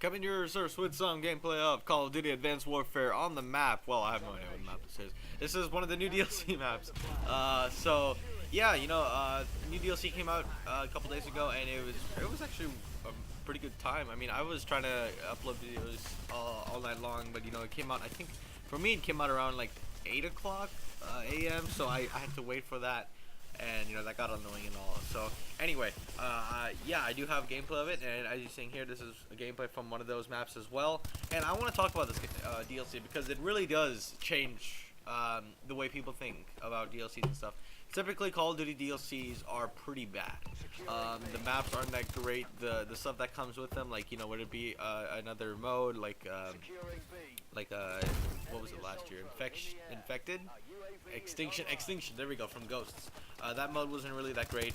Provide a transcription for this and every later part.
Coming to your source with some gameplay of Call of Duty Advanced Warfare on the map. Well, I have no idea what map this is. This is one of the new DLC maps. So yeah, new DLC came out a couple days ago, and it was actually a pretty good time. I mean, I was trying to upload videos all night long, but it came out. I think for me it came out around like 8 o'clock a.m. So I had to wait for that. And that got annoying and all. So anyway, yeah, I do have gameplay of it, and as you're seeing here, this is a gameplay from one of those maps as well. And I want to talk about this DLC because it really does change the way people think about DLCs and stuff. Typically, Call of Duty DLCs are pretty bad. The maps aren't that great. The stuff that comes with them, like would it be another mode, like what was it last year? Infected. Extinction, there we go, from Ghosts. That mode wasn't really that great.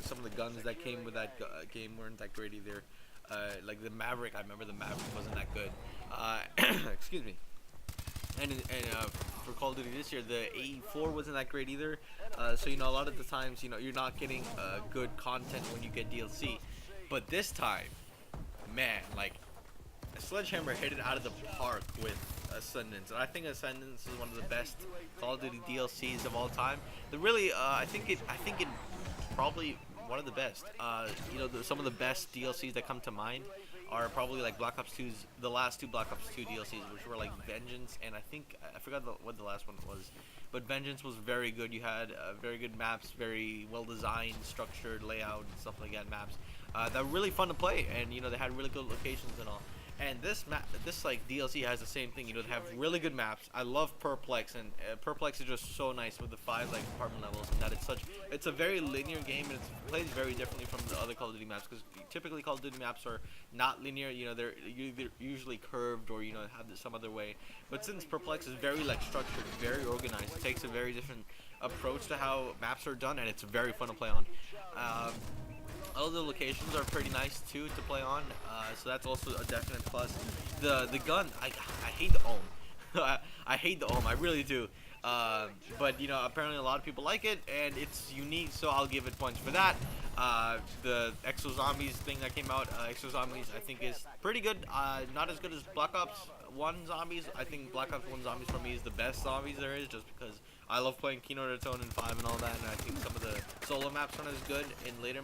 Some of the guns that came with that game weren't that great either. Like the Maverick, I remember the Maverick wasn't that good. Excuse me. And for Call of Duty this year, the AE4 wasn't that great either. So a lot of the times, you're not getting good content when you get DLC. But this time, man, like, Sledgehammer hit it out of the park with Ascendance, and I think Ascendance is one of the best Call of Duty DLCs of all time. I think it probably one of the best. Some of the best DLCs that come to mind are probably like Black Ops 2's, the last two Black Ops 2 DLCs, which were like Vengeance, and I forgot what the last one was, but Vengeance was very good. You had very good maps, very well designed, structured layout and stuff like that. Maps that were really fun to play, and they had really good locations and all. And this DLC has the same thing. They have really good maps. I love Perplex, and Perplex is just so nice with the 5 apartment levels, and that it's a very linear game, and it plays very differently from the other Call of Duty maps, because typically Call of Duty maps are not linear. They're usually curved or have some other way. But since Perplex is very structured, very organized, it takes a very different approach to how maps are done, and it's very fun to play on. All the locations are pretty nice too to play on, so that's also a definite plus. The gun, I hate the ohm. I hate the ohm, I really do. But apparently a lot of people like it, and it's unique, so I'll give it points for that. The Exo Zombies thing that came out, Exo Zombies, I think is pretty good. Not as good as Black Ops 1 Zombies. I think Black Ops 1 Zombies for me is the best zombies there is, just because I love playing Kino Raton and 5 and all that, and I think some of the solo maps aren't as good in later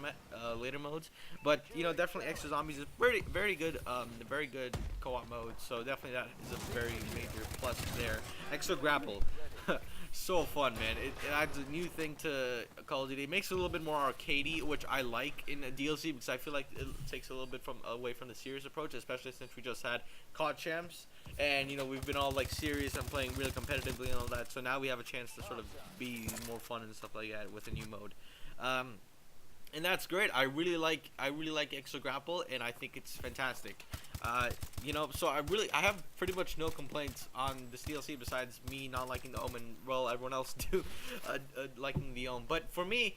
modes. But definitely Extra Zombies is very good, very good co-op mode. So definitely that is a very major plus there. Extra Grapple, so fun, man. It adds a new thing to Call of Duty. It makes it a little bit more arcadey, which I like in a DLC, because I feel like it takes a little bit away from the serious approach, especially since we just had COD Champs. And we've been all serious and playing really competitively and all that, so now we have a chance to sort of be more fun and stuff like that with a new mode, and that's great. I really like Exo Grapple, and I think it's fantastic. So I have pretty much no complaints on this DLC besides me not liking the Ohm, and well, everyone else do liking the Ohm. But for me,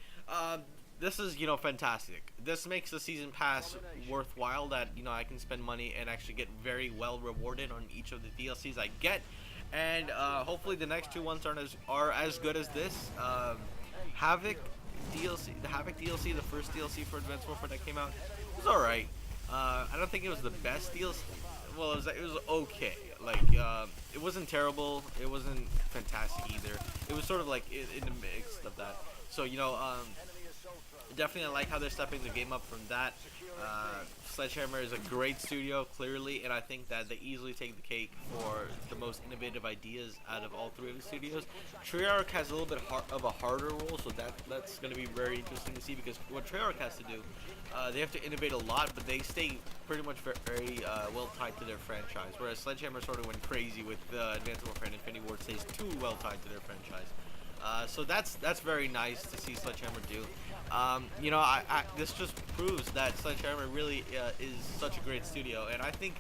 this is fantastic. This makes the season pass worthwhile, that I can spend money and actually get very well rewarded on each of the DLCs I get, and hopefully the next two ones are as good as this. Havoc DLC, the Havoc DLC, the first DLC for Advanced Warfare that came out, was alright. I don't think it was the best DLC. Well, it was okay. It wasn't terrible. It wasn't fantastic either. It was sort of in the mix of that. So definitely I like how they're stepping the game up from that. Sledgehammer is a great studio, clearly, and I think that they easily take the cake for the most innovative ideas out of all three of the studios. Treyarch has a little bit of a harder role, so that's going to be very interesting to see, because what Treyarch has to do, they have to innovate a lot, but they stay pretty much very well tied to their franchise, whereas Sledgehammer sort of went crazy with Advanced Warfare and Infinity Ward, stays too well tied to their franchise. So that's very nice to see Sledgehammer do. This just proves that Sledgehammer really is such a great studio, and I think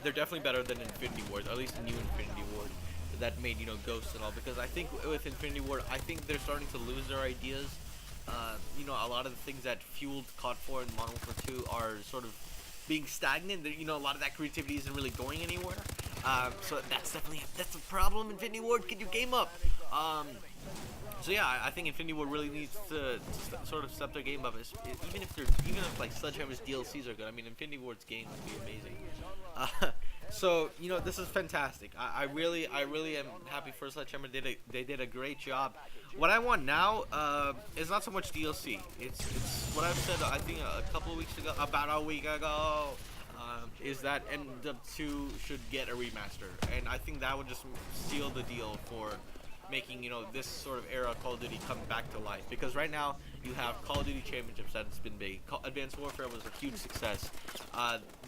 they're definitely better than Infinity Ward, or at least the new Infinity Ward that made Ghosts and all. Because I think with Infinity Ward, I think they're starting to lose their ideas. A lot of the things that fueled COD 4 and Modern Warfare 2 are sort of being stagnant. A lot of that creativity isn't really going anywhere. So that's a problem. Infinity Ward, get your game up. So yeah, I think Infinity Ward really needs to sort of step their game up. Even if like Sledgehammer's DLCs are good, I mean Infinity Ward's game would be amazing. So you know, this is fantastic. I really am happy for Sledgehammer. They did a great job. What I want now is not so much DLC. It's what I've said. I think a couple of weeks ago, about a week ago. Is that MW2 should get a remaster, and I think that would just seal the deal for making, you know, this sort of era of Call of Duty come back to life. Because right now you have Call of Duty Championships that's been big. Advanced Warfare was a huge success.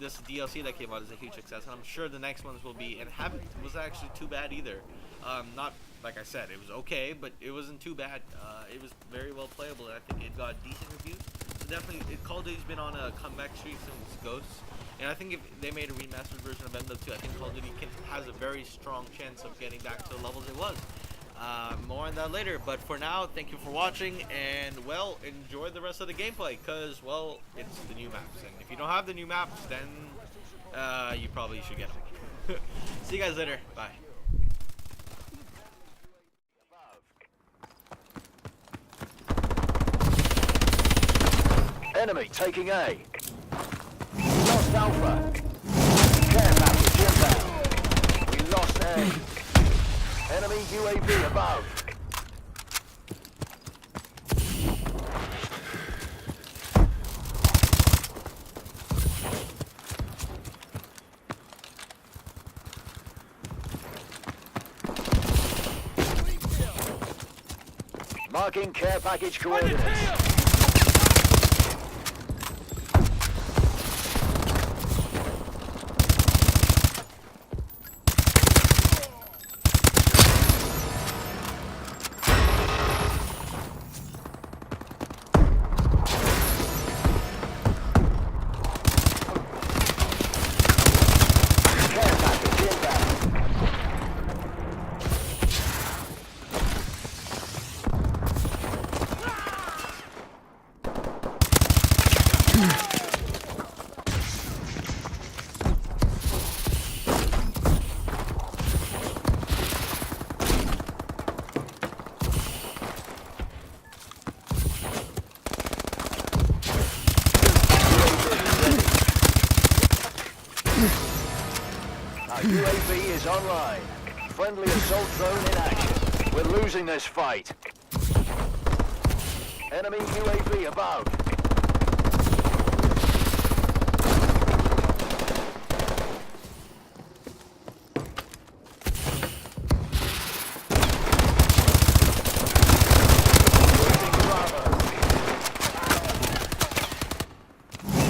This DLC that came out is a huge success, and I'm sure the next ones will be. And was actually too bad either. Not like I said, it was okay, but it wasn't too bad. It was very well playable, and I think it got decent reviews. So definitely, Call of Duty's been on a comeback streak since Ghosts. And I think if they made a remastered version of MW2, I think Call of Duty has a very strong chance of getting back to the levels it was. More on that later, but for now, thank you for watching, and well, enjoy the rest of the gameplay, because, well, it's the new maps, and if you don't have the new maps, then you probably should get them. See you guys later, bye. Enemy taking A. Lost Alpha. Care package inbound. We lost A. Enemy UAV above. Marking care package coordinates. Our UAV is online. Friendly assault drone in action. We're losing this fight. Enemy UAV above. Losing Bravo.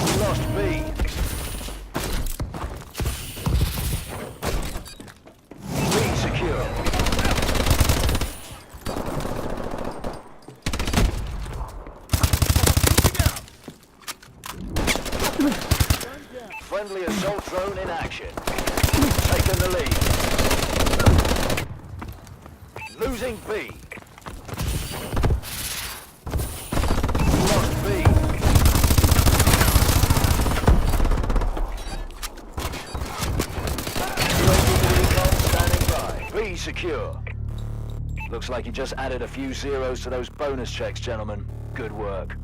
We lost B. Friendly assault drone in action. Taking the lead. Losing B. Lost B. Standing by. B secure. Looks like you just added a few zeros to those bonus checks, gentlemen. Good work.